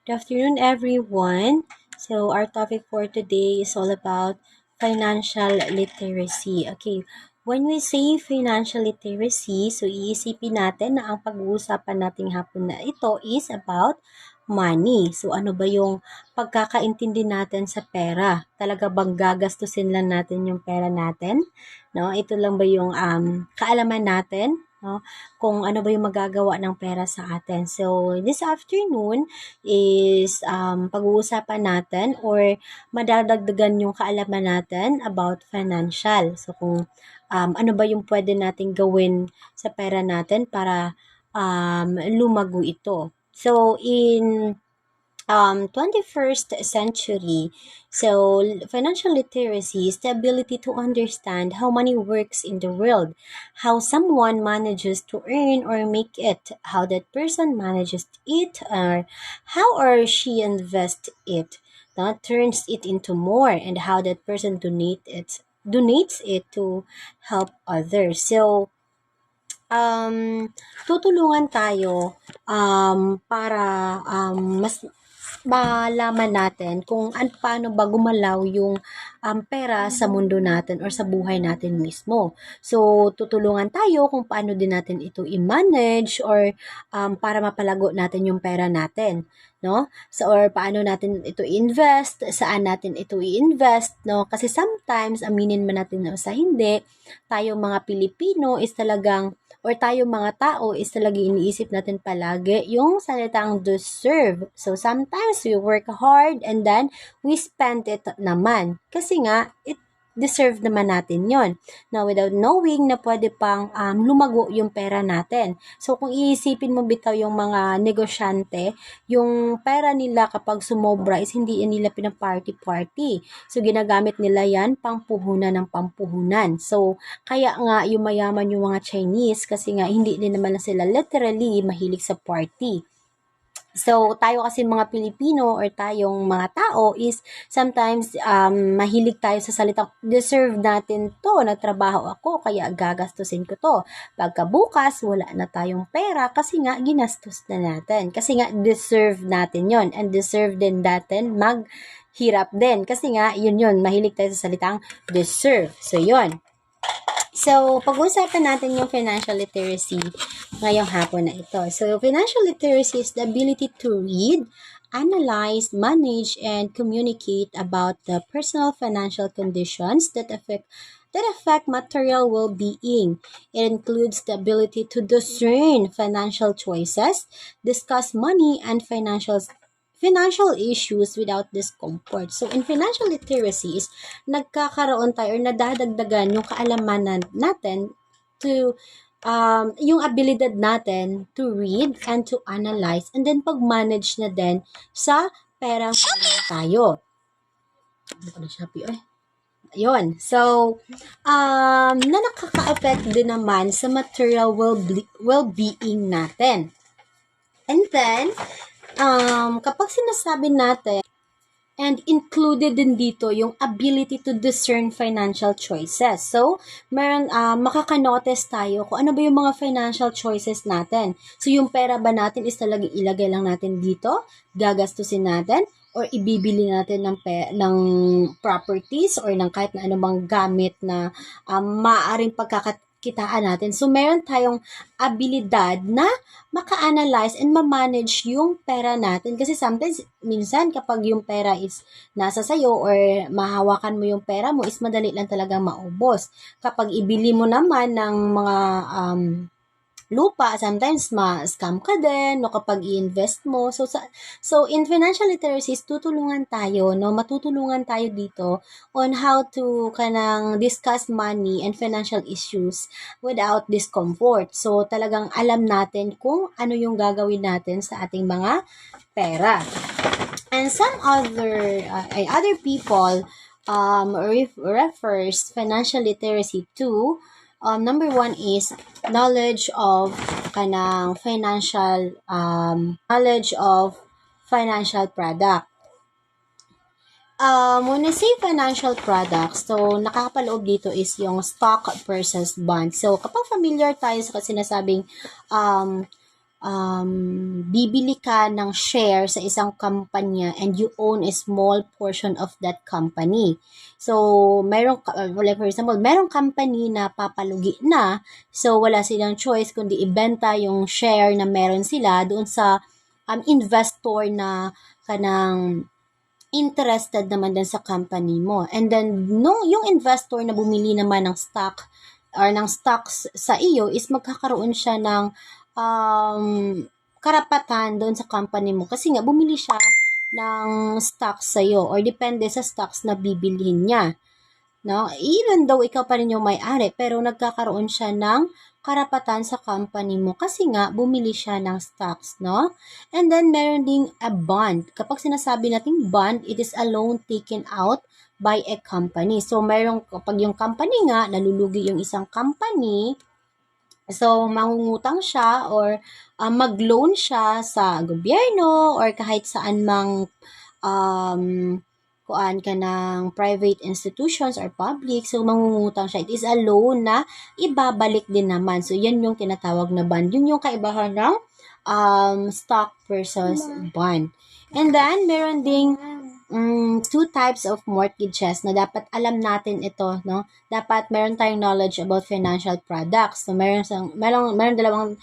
Good afternoon, everyone. So, our topic for today is all about financial literacy. Okay, when we say financial literacy, so iisipin natin na ang pag-uusapan nating hapon na ito is about money. So, ano ba yung pagkakaintindi natin sa pera? Talaga bang gagastusin lang natin yung pera natin? No, ito lang ba yung kaalaman natin? No? Kung ano ba yung magagawa ng pera sa atin. So, this afternoon, is pag-uusapan natin or madadagdagan yung kaalaman natin about financial. So, kung ano ba yung pwede nating gawin sa pera natin para lumago ito. So, in 21st century. So, financial literacy is the ability to understand how money works in the world, how someone manages to earn or make it, how that person manages it, or how or she invests it, that turns it into more, and how that person donates it to help others. So, tutulungan tayo para mas malaman natin kung paano ba gumalaw yung pera sa mundo natin or sa buhay natin mismo. So, tutulungan tayo kung paano din natin ito i-manage or para mapalago natin yung pera natin. No? So, or paano natin ito invest, saan natin ito i-invest, no? Kasi sometimes, aminin man natin o sa hindi, tayo mga Pilipino is talagang or tayo mga tao is talaga iniisip natin palagi yung salitang deserve. So, sometimes we work hard and then we spend it naman. Kasi nga, it deserve naman natin yon. Now, without knowing na pwede pang lumago yung pera natin. So, kung iisipin mo bitaw yung mga negosyante, yung pera nila kapag sumobra is hindi nila pinaparty-party. So, ginagamit nila yan pangpuhunan ng pampuhunan. So, kaya nga yung mayaman yung mga Chinese kasi nga hindi din naman sila literally mahilig sa party. So, tayo kasi mga Pilipino or tayong mga tao is sometimes mahilig tayo sa salitang deserve natin to, nagtrabaho ako kaya gagastusin ko to. Pagkabukas, wala na tayong pera kasi nga ginastos na natin. Kasi nga deserve natin yon and deserve din natin maghirap din. Kasi nga yun, mahilig tayo sa salitang deserve. So, yun. So, pag-uusapan natin yung financial literacy ngayong hapon na ito. So, financial literacy is the ability to read, analyze, manage, and communicate about the personal financial conditions that affect material well-being. It includes the ability to discern financial choices, discuss money and financial issues without discomfort. So, in financial literacy is nagkakaroon tayo or nadadagdagan yung kaalaman natin to yung abilidad natin to read and to analyze and then pag-manage na din sa perang meron tayo. Ano ko na Shopee, Yun. So, na nakaka-affect din naman sa material well-being natin. And then, kapag sinasabi natin, and included din dito yung ability to discern financial choices. So, makaka-notice tayo kung ano ba yung mga financial choices natin. So, yung pera ba natin is talagang ilagay lang natin dito, gagastusin natin, or ibibili natin ng properties or ng kahit na anumang gamit na maaaring pagkakakitaan natin. So, meron tayong abilidad na maka-analyze and ma-manage yung pera natin. Kasi sometimes, minsan kapag yung pera is nasa sayo or mahawakan mo yung pera mo is madali lang talaga maubos. Kapag ibili mo naman ng mga lupa, sometimes ma-scam ka din, no, kapag i-invest mo. So, in financial literacy, tutulungan tayo, no, matutulungan tayo dito on how to kanang discuss money and financial issues without discomfort. So, talagang alam natin kung ano yung gagawin natin sa ating mga pera. And some other people refers financial literacy to number one is knowledge of financial product. When I say financial products, so nakakapaloob dito is yung stock versus bond. So kapag familiar tayo sa sinasabing bibili ka ng share sa isang kumpanya and you own a small portion of that company. So, like for example, merong company na papalugi na, so wala silang choice kundi ibenta yung share na meron sila doon sa investor na kanang interested naman din sa company mo. And then, yung investor na bumili naman ng stock or ng stocks sa iyo is magkakaroon siya ng karapatan doon sa company mo. Kasi nga, bumili siya ng stocks sa iyo or depende sa stocks na bibilhin niya. No? Even though ikaw pa rin yung may-ari, pero nagkakaroon siya ng karapatan sa company mo kasi nga bumili siya ng stocks, no? And then meron ding a bond. Kapag sinasabi nating bond, it is a loan taken out by a company. So kapag yung company nga nalulugi yung isang company, so mangungutang siya or mag-loan siya sa gobyerno or kahit saan mang kuan ka ng private institutions or public, so mangungutang siya. It is a loan na ibabalik din naman. So, yan yung tinatawag na bond. Yun yung kaibahan ng stock versus bond. And then, meron ding two types of mortgages na dapat alam natin ito, no? Dapat meron tayong knowledge about financial products. So, meron dalawang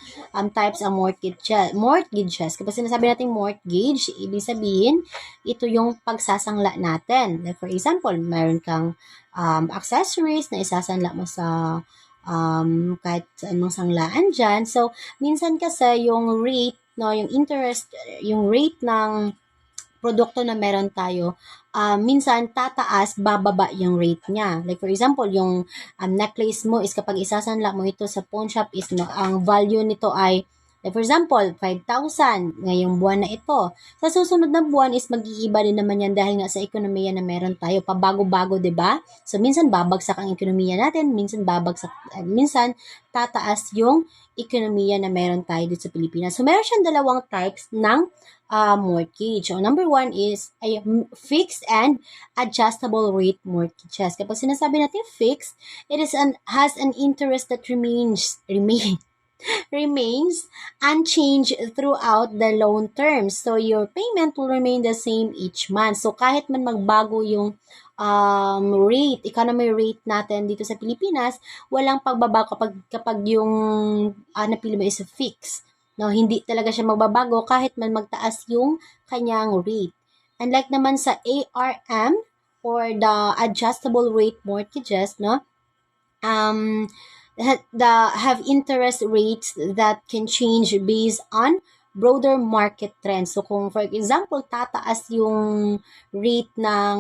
types ng mortgages. Kapag sinasabi natin mortgage, ibig sabihin, ito yung pagsasangla natin. Like for example, meron kang accessories na isasanla mo sa kahit saan mong sanglaan dyan. So, minsan kasi yung rate, no, yung interest, yung rate ng produkto na meron tayo, minsan tataas, bababa yung rate niya. Like for example, yung necklace mo is kapag isasanla mo ito sa pawn shop is ang value nito ay, like for example, 5,000 ngayong buwan na ito. Sa susunod na buwan is mag-iiba din naman yan dahil nga sa ekonomiya na meron tayo. Pabago-bago, 'di ba? So minsan babagsak ang ekonomiya natin, minsan minsan tataas yung ekonomiya na meron tayo dito sa Pilipinas. So meron siyang dalawang types ng mortgage. So, number one is ay fixed and adjustable rate mortgages. Kapag sinasabi natin fixed, it has an interest that remains unchanged throughout the loan term. So, your payment will remain the same each month. So, kahit man magbago yung economy rate natin dito sa Pilipinas, walang pagbabago kapag yung napili mo is fixed. No, hindi talaga siya magbabago kahit man magtaas yung kanyang rate. Unlike naman sa ARM or the adjustable rate mortgages, no, have interest rates that can change based on broader market trends. So, kung for example, tataas yung rate ng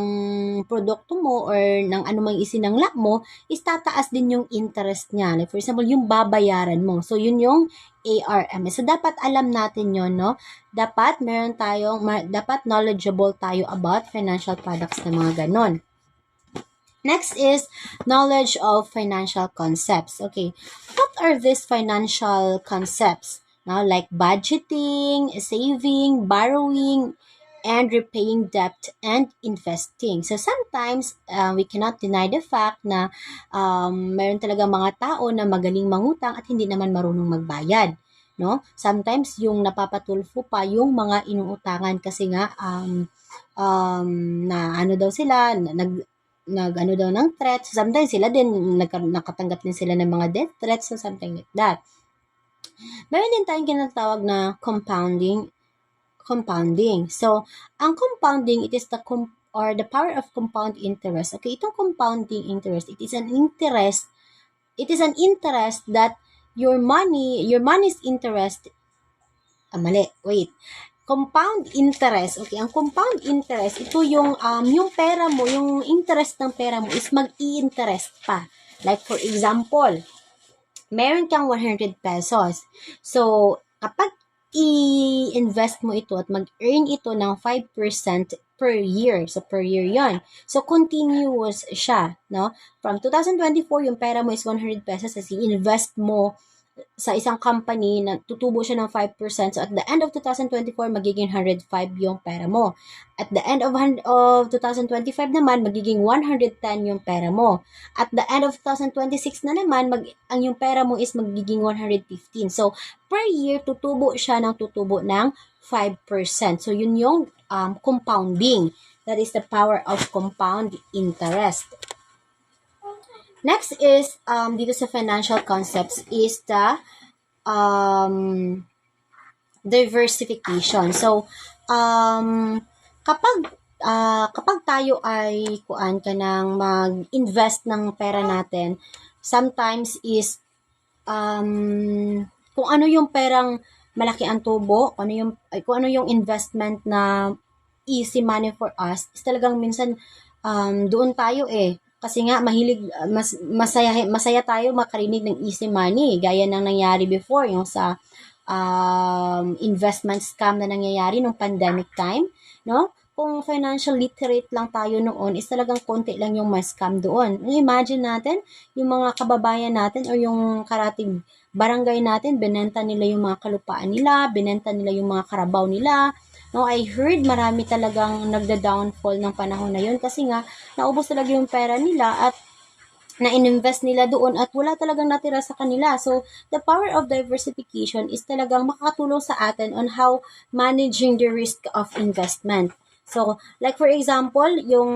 produkto mo or ng anumang isinangla mo, is tataas din yung interest niya. Like for example, yung babayaran mo. So, yun yung ARM. So, dapat alam natin yun, no? Dapat dapat knowledgeable tayo about financial products na mga ganon. Next is knowledge of financial concepts. Okay, what are these financial concepts? Now, like budgeting, saving, borrowing, and repaying debt and investing. So, sometimes, we cannot deny the fact na mayroon talaga mga tao na magaling mangutang at hindi naman marunong magbayad. No? Sometimes, yung napapatulfo pa yung mga inuutangan kasi nga na ano daw sila, nag-ano daw ng threats. Sometimes sila din, nakatanggap din sila ng mga death threats or something like that. Meron din tayong kinatawag na compounding. So, ang compounding, it is the power of compound interest. Okay, itong compounding interest, it is an interest that your money's interest, compound interest. Okay, ang compound interest, ito yung pera mo, yung interest ng pera mo is mag-i-interest pa. Like for example, meron kang 100 pesos. So, kapag i-invest mo ito at mag-earn ito ng 5% per year. So, per year yon. So, continuous siya, no? From 2024, yung pera mo is 100 pesos as i-invest mo sa isang company na tutubo siya ng 5%. So, at the end of 2024, magiging 105 yung pera mo. At the end of 2025 naman, magiging 110 yung pera mo. At the end of 2026 na naman, ang yung pera mo is magiging 115. So, per year, tutubo siya ng tutubo ng 5%. So, yun yung compounding. That is the power of compound interest. Next is, dito sa financial concepts, is the diversification. So, kapag tayo ay kuan ka ng mag-invest ng pera natin, sometimes is, kung ano yung perang malaki ang tubo, kung ano yung investment na easy money for us, is talagang minsan doon tayo kasi nga masaya tayo makarinig ng easy money gaya ng nangyari before yung sa investment scam na nangyayari nung pandemic time, no? Kung financial literate lang tayo noon, is talagang konti lang yung ma-scam doon. Imagine natin, yung mga kababayan natin o yung karating barangay natin, binenta nila yung mga kalupaan nila, binenta nila yung mga karabaw nila. No, I heard marami talagang nagda-downfall ng panahon na yun kasi nga naubos talaga yung pera nila at na-invest nila doon at wala talagang natira sa kanila. So, the power of diversification is talagang makakatulong sa atin on how managing the risk of investment. So, like for example, yung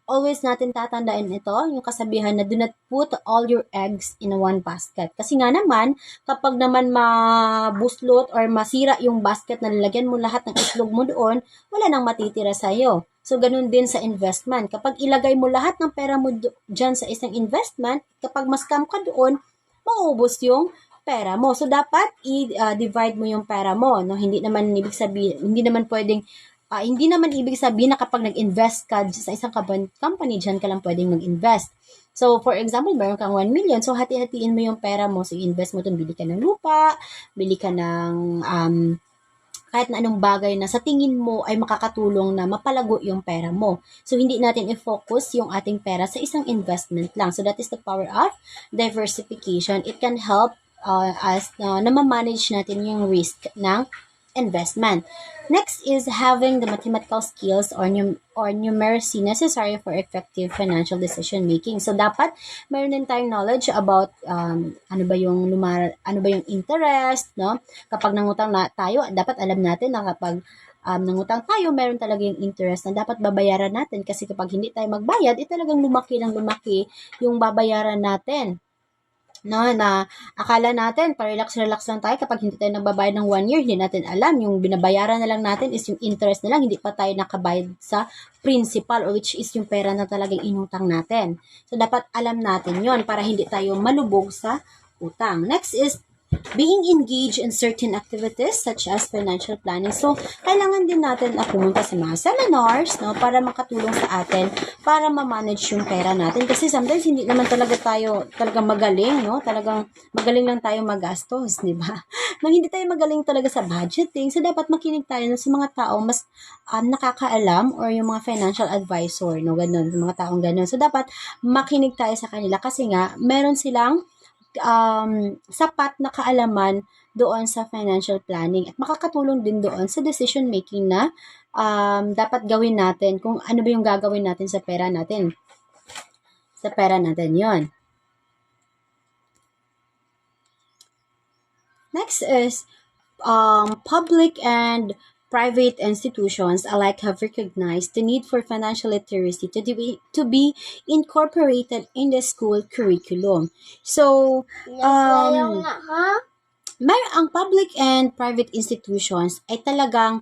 always natin tatandaan ito, yung kasabihan na do not put all your eggs in one basket. Kasi nga naman, kapag naman mabuslot or masira yung basket na lalagyan mo lahat ng itlog mo doon, wala nang matitira sa'yo. So, ganun din sa investment. Kapag ilagay mo lahat ng pera mo dyan sa isang investment, kapag ma-scam ka doon, mauubos yung pera mo. So, dapat i-divide mo yung pera mo. No? Hindi naman ibig sabihin na kapag nag-invest ka sa isang company, dyan ka lang pwedeng mag-invest. So, for example, meron kang 1 million. So, hati-hatiin mo yung pera mo. So, invest mo dun, bili ka ng lupa, bili ka ng kahit na anong bagay na sa tingin mo ay makakatulong na mapalago yung pera mo. So, hindi natin i-focus yung ating pera sa isang investment lang. So, that is the power of diversification. It can help us na ma-manage natin yung risk ng investment. Next is having the mathematical skills or numeracy necessary for effective financial decision making. So dapat meron din tayong knowledge about ano ba yung interest, no? Kapag nangutang na tayo, dapat alam natin na kapag nangutang tayo, meron talaga yung interest na dapat babayaran natin kasi kapag hindi tayo magbayad, talagang lumaki yung babayaran natin. No, na akala natin, pa-relax-relax lang tayo kapag hindi tayo nagbabayad ng 1 year, hindi natin alam. Yung binabayaran na lang natin is yung interest na lang, hindi pa tayo nakabayad sa principal or which is yung pera na talagang inutang natin. So, dapat alam natin yon para hindi tayo malubog sa utang. Next is being engaged in certain activities such as financial planning. So, kailangan din natin pumunta sa mga seminars, no, para makatulong sa atin para ma-manage yung pera natin. Kasi sometimes hindi naman talaga tayo talagang magaling, no? Talagang magaling lang tayo magastos, di ba? No, hindi tayo magaling talaga sa budgeting. So, dapat makinig tayo sa mga tao mas nakakaalam or yung mga financial advisor, no, ganun, mga taong ganun. So, dapat makinig tayo sa kanila kasi nga, meron silang sapat na kaalaman doon sa financial planning at makakatulong din doon sa decision making na dapat gawin natin kung ano ba yung gagawin natin sa pera natin. Sa pera natin yon. Next is public and private institutions alike have recognized the need for financial literacy to be incorporated in the school curriculum. So, ang public and private institutions ay talagang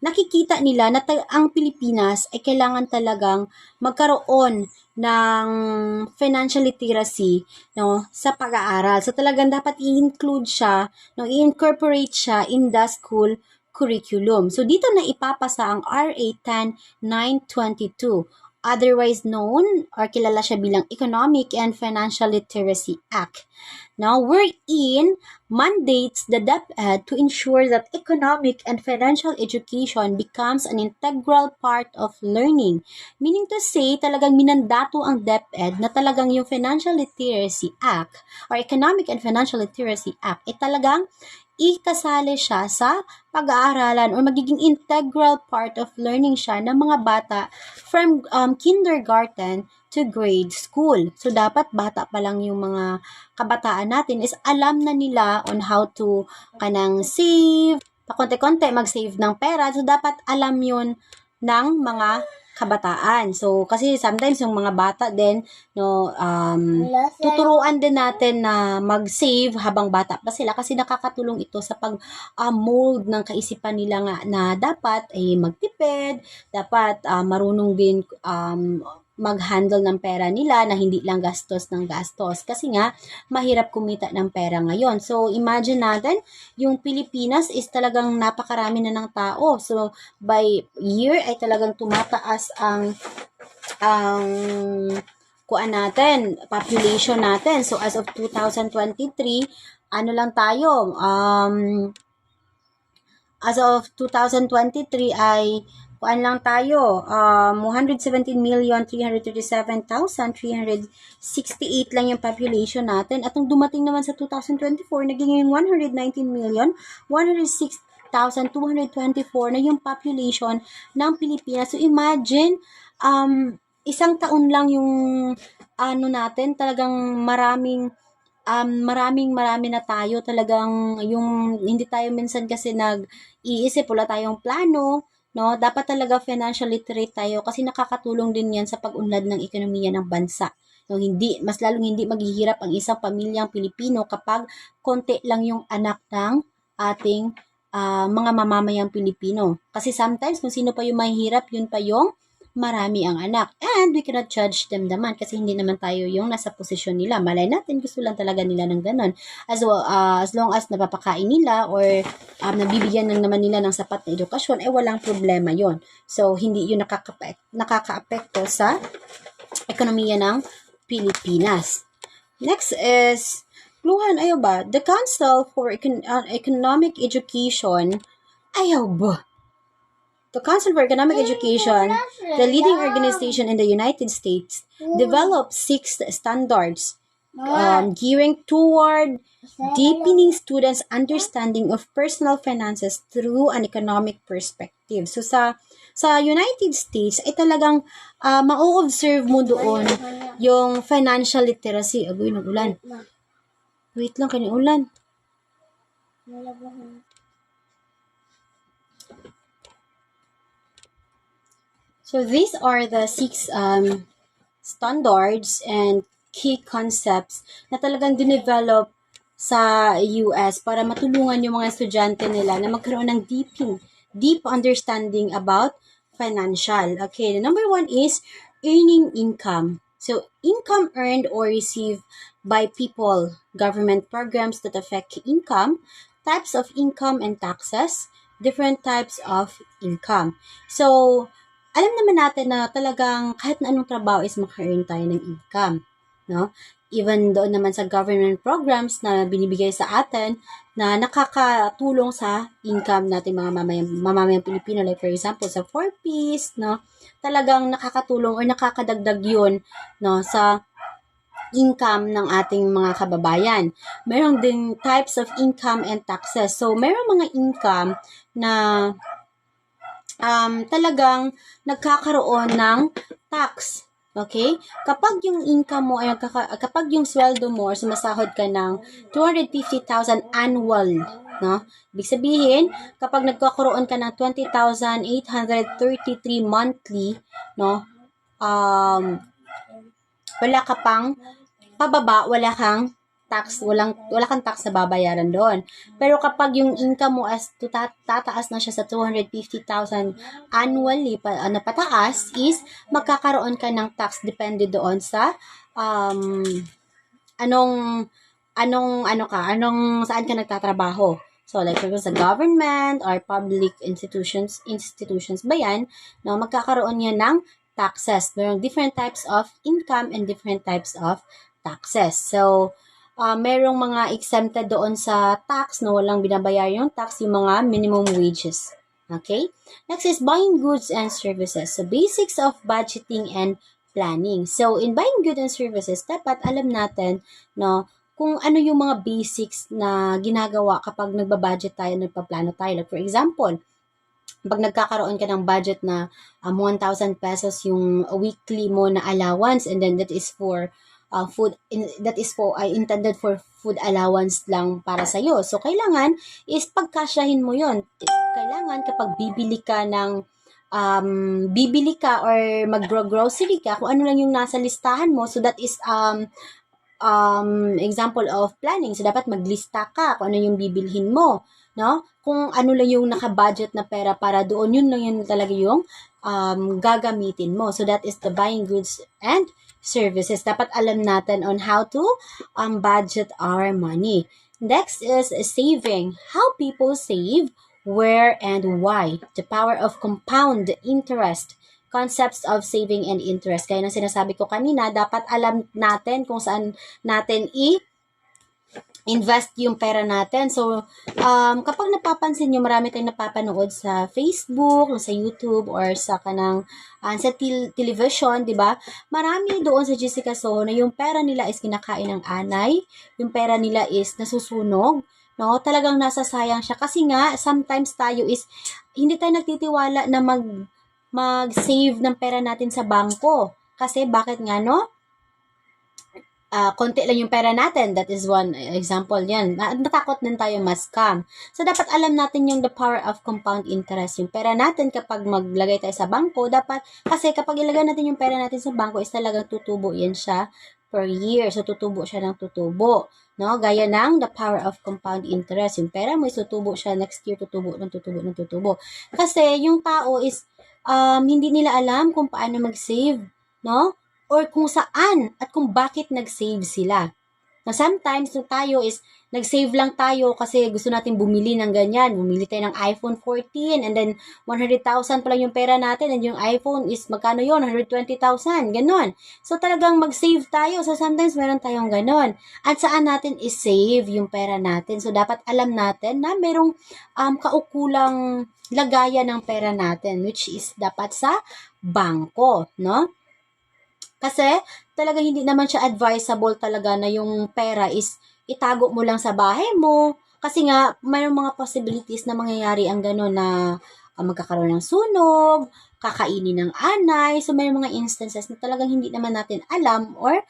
nakikita nila na ang Pilipinas ay kailangan talagang magkaroon ng financial literacy, no, sa pag-aaral. So talagang dapat i-include siya, no, i-incorporate siya in the school curriculum. So dito na ipapasa ang RA 10922 otherwise known or kilala siya bilang Economic and Financial Literacy Act. Now, wherein mandates the DepEd to ensure that economic and financial education becomes an integral part of learning. Meaning to say, talagang minandato ang DepEd na talagang yung Financial Literacy Act or Economic and Financial Literacy Act ay talagang ikasali siya sa pag-aaralan or magiging integral part of learning siya ng mga bata from kindergarten to grade school. So, dapat bata pa lang yung mga kabataan natin is alam na nila on how to kanang save, pakonte-konte mag-save ng pera. So, dapat alam yun ng mga kabataan. So, kasi sometimes yung mga bata din, tuturuan din natin na mag-save habang bata pa sila kasi nakakatulong ito sa pag-mold ng kaisipan nila nga na dapat ay magtipid, dapat marunong din mag-handle ng pera nila na hindi lang gastos ng gastos. Kasi nga, mahirap kumita ng pera ngayon. So, imagine natin, yung Pilipinas is talagang napakarami na ng tao. So, by year ay talagang tumataas ang population natin. So, as of 2023, ano lang tayo, as of 2023 ay lang tayo, 117,337,368 lang yung population natin. At nung dumating naman sa 2024, naging 119,106,224 na yung population ng Pilipinas. So, imagine, isang taon lang yung natin, talagang marami na tayo, talagang yung hindi tayo minsan kasi nag-iisip, wala tayong plano, no? Dapat talaga financial literate tayo kasi nakakatulong din yan sa pag-unlad ng ekonomiya ng bansa. No, mas lalong hindi maghihirap ang isang pamilyang Pilipino kapag konti lang yung anak ng ating mga mamamayang Pilipino. Kasi sometimes kung sino pa yung mahihirap, yun pa yung marami ang anak. And we cannot judge them naman kasi hindi naman tayo yung nasa posisyon nila. Malay natin, gusto lang talaga nila ng ganun. As long as napapakain nila or nabibigyan lang naman nila ng sapat na edukasyon, walang problema yon. So, hindi yun nakaka-apekto sa ekonomiya ng Pilipinas. Next is, Luhan, ayaw ba? The Council for Economic Education, ayaw ba? The Council for Economic Education, the leading organization in the United States, developed 6 standards gearing toward deepening students' understanding of personal finances through an economic perspective. So, sa United States, ay talagang ma-observe mo doon yung financial literacy. Agoy, nag-ulan. Wait lang, kanyang ulan. So, these are the 6 standards and key concepts na talagang dinevelop sa US para matulungan yung mga estudyante nila na magkaroon ng deep understanding about financial. Okay, the number 1 is earning income. So, income earned or received by people, government programs that affect income, types of income and taxes, different types of income. So, alam naman natin na talagang kahit na anong trabaho is maka-earn tayo ng income, no? Even doon naman sa government programs na binibigay sa atin na nakakatulong sa income natin mga mamamayang Pilipino, like for example sa 4Ps, no? Talagang nakakatulong or nakakadagdag yun, no, sa income ng ating mga kababayan. Meron ding types of income and taxes. So, meron mga income na talagang nagkakaroon ng tax. Okay? Kapag yung income mo, kapag yung sweldo mo, sumasahod ka ng 250,000 annual, no? Ibig sabihin, kapag nagkakaroon ka ng 20,833 monthly, no? Wala ka pang pababa, wala kang tax na babayaran doon. Pero kapag yung income mo as tataas na siya sa 250,000 annually na pataas is magkakaroon ka ng tax depende doon sa saan ka nagtatrabaho. So, like, for example, sa government or public institutions ba yan, no, magkakaroon yan ng taxes. Merong different types of income and different types of taxes. So, merong mga exempted doon sa tax na walang binabayar yung tax, yung mga minimum wages. Okay? Next is buying goods and services. So, basics of budgeting and planning. So, in buying goods and services, dapat alam natin, no, kung ano yung mga basics na ginagawa kapag nagbabudget tayo, nagpaplano tayo. Like for example, pag nagkakaroon ka ng budget na 1,000 pesos yung weekly mo na allowance, and then that is for food, that is for intended for food allowance lang para sa iyo. So kailangan is pagkasyahin mo 'yon. Kailangan kapag bibili ka or mag-grocery ka, kung ano lang yung nasa listahan mo, so that is example of planning. So, dapat maglista ka kung ano yung bibilhin mo, no? Kung ano lang yung naka-budget na pera para doon, yun lang yun talaga yung gagamitin mo. So, that is the buying goods and services. Dapat alam natin on how to budget our money. Next is saving. How people save, where, and why. The power of compound interest. Concepts of saving and interest. Kaya nang sinasabi ko kanina, dapat alam natin kung saan natin invest yung pera natin. So, kapag napapansin nyo, marami tayong napapanood sa Facebook, sa YouTube, or sa sa television, di ba? Marami doon sa Jessica Soho na yung pera nila is kinakain ng anay, yung pera nila is nasusunog, no? Talagang nasasayang siya. Kasi nga, sometimes tayo is, hindi tayo nagtitiwala na mag-save ng pera natin sa bangko. Kasi bakit nga, no? Konti lang yung pera natin. That is one example yan. Natakot din tayo ma-scam. So, dapat alam natin yung the power of compound interest. Yung pera natin kapag maglagay tayo sa bangko, kasi kapag ilagay natin yung pera natin sa bangko, is talagang tutubo yan siya per year. So, tutubo siya ng tutubo. No? Gaya ng the power of compound interest. Yung pera mo is tutubo siya next year, tutubo. Kasi yung tao is hindi nila alam kung paano mag-save, no? Or kung saan at kung bakit nag-save sila. Na sometimes tayo is nag-save lang tayo kasi gusto natin bumili ng ganyan. Bumili tayo ng iPhone 14 and then 100,000 pa lang yung pera natin and yung iPhone is magkano yun? 120,000. Ganon. So talagang mag-save tayo. So sometimes meron tayong ganon. At saan natin is-save yung pera natin? So dapat alam natin na merong kaukulang lagayan ng pera natin, which is dapat sa bangko, no? Kasi talaga hindi naman siya advisable talaga na yung pera is itago mo lang sa bahay mo. Kasi nga, mayroong mga possibilities na mangyayari ang gano'n na magkakaroon ng sunog, kakainin ng anay. So, may mga instances na talagang hindi naman natin alam or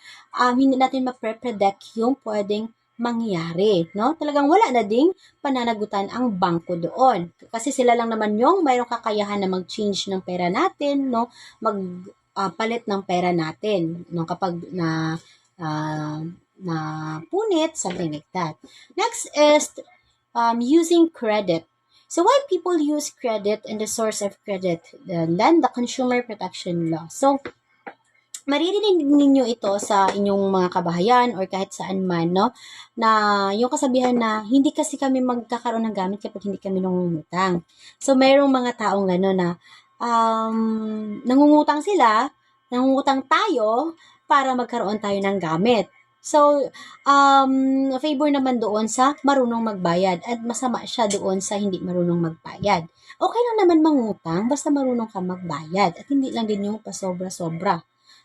hindi natin ma-predict yung pwedeng mangyari, no? Talagang wala na ding pananagutan ang bangko doon. Kasi sila lang naman yung mayroong kakayahan na mag-change ng pera natin, no? Palit ng pera natin, no? Kapag na punit, something like that. Next is using credit. So, why people use credit and the source of credit? Then, the consumer protection law. So, maririnig ninyo ito sa inyong mga kabahayan or kahit saan man, no? Na yung kasabihan na hindi kasi kami magkakaroon ng gamit kapag hindi kami nangungutang. So, mayroong mga taong gano'n na nangungutang tayo para magkaroon tayo ng gamit. So, favor naman doon sa marunong magbayad at masama siya doon sa hindi marunong magbayad. Okay lang naman mangutang basta marunong ka magbayad at hindi lang din yung pasobra-sobra.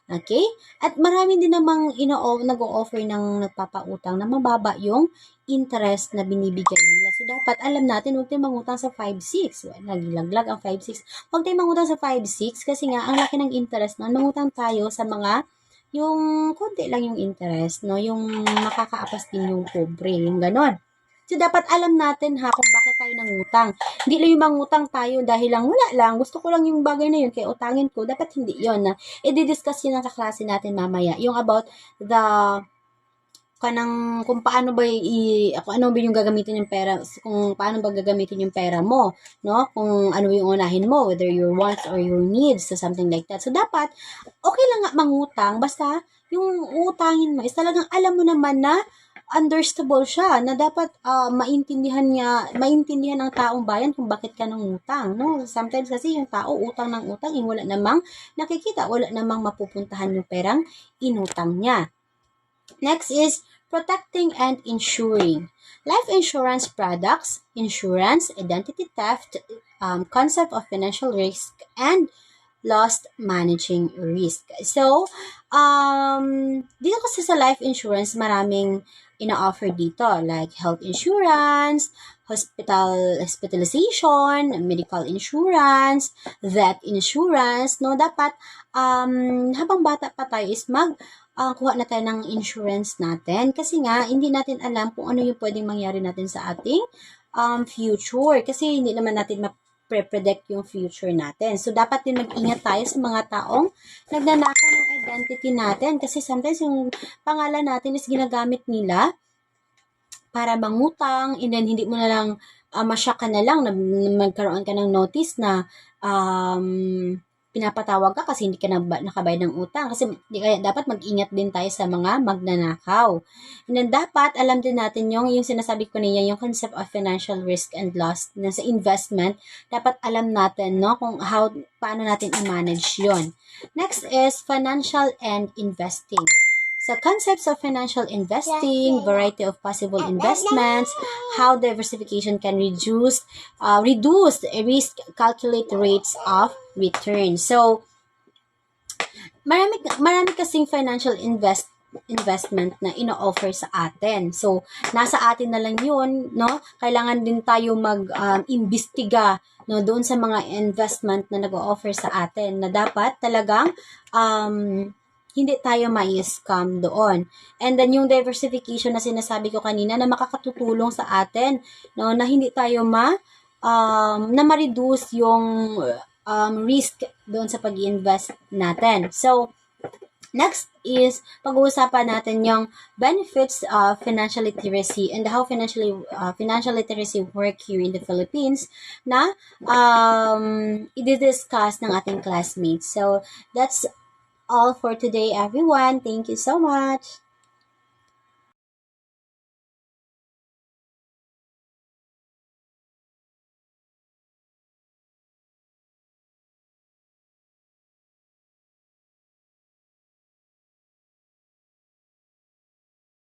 Okay? At marami din namang nag-o-offer ng nagpapautang na mababa yung interest na binibigay nila. So, dapat alam natin, huwag tayong mangutang sa 5-6. Nagilaglag ang 5-6. Huwag tayong mangutang sa 5-6 kasi nga, ang laki ng interest na mangutang tayo sa mga yung konti lang yung interest, no? Yung makakaapas din yung pobre, yung ganon. So, dapat alam natin kung bakit tayo nangutang. Hindi lang yung mangutang tayo dahil lang wala lang. Gusto ko lang yung bagay na yun, kaya utangin ko. Dapat hindi yun. I-discuss yun ng kaklase natin mamaya. Yung about kung paano ba yung gagamitin yung pera, kung paano ba gagamitin yung pera mo, no? Kung ano yung unahin mo, whether your wants or your needs, so something like that. So, dapat, okay lang nga mangutang, basta yung utangin mo is talagang alam mo naman na understandable siya na dapat maintindihan ng taong bayan kung bakit ka nangutang, no? Sometimes kasi yung tao utang ng utang, wala namang nakikita, wala namang mapupuntahan yung perang inutang niya. Next is protecting and insuring. Life insurance products, insurance, identity theft, concept of financial risk, and lost managing risk. So, dito kasi sa life insurance, maraming ina-offer dito, like health insurance, hospitalization, medical insurance, death insurance, no? Dapat, habang bata pa tayo is kuha na tayo ng insurance natin kasi nga, hindi natin alam kung ano yung pwedeng mangyari natin sa ating future kasi hindi naman natin predict yung future natin. So, dapat din mag-ingat tayo sa mga taong nagnanakaw ng identity natin kasi sometimes yung pangalan natin is ginagamit nila para mangutang and then hindi mo na lang masyak ka na lang na magkaroon ka ng notice na pinapatawag ka kasi hindi ka nakabayad ng utang. Kasi kaya dapat mag-ingat din tayo sa mga magnanakaw. And then dapat alam din natin yung sinasabi ko niya, yung concept of financial risk and loss na sa investment, dapat alam natin no kung paano natin i-manage yon. Next is financial and investing. So, concepts of financial investing, variety of possible investments, how diversification can reduce risk, calculate rates of return. So, marami kasing financial investment na ino-offer sa atin. So, nasa atin na lang yun, no? Kailangan din tayo mag-imbestiga no, doon sa mga investment na nag-o-offer sa atin na dapat talagang hindi tayo mai-scam doon. And then yung diversification na sinasabi ko kanina na makakatutulong sa atin no na hindi tayo na ma-reduce yung risk doon sa pag-invest natin. So next is pag-uusapan natin yung benefits of financial literacy and how financial literacy work here in the Philippines na i-discuss ng ating classmates. So that's all for today, everyone. Thank you so much.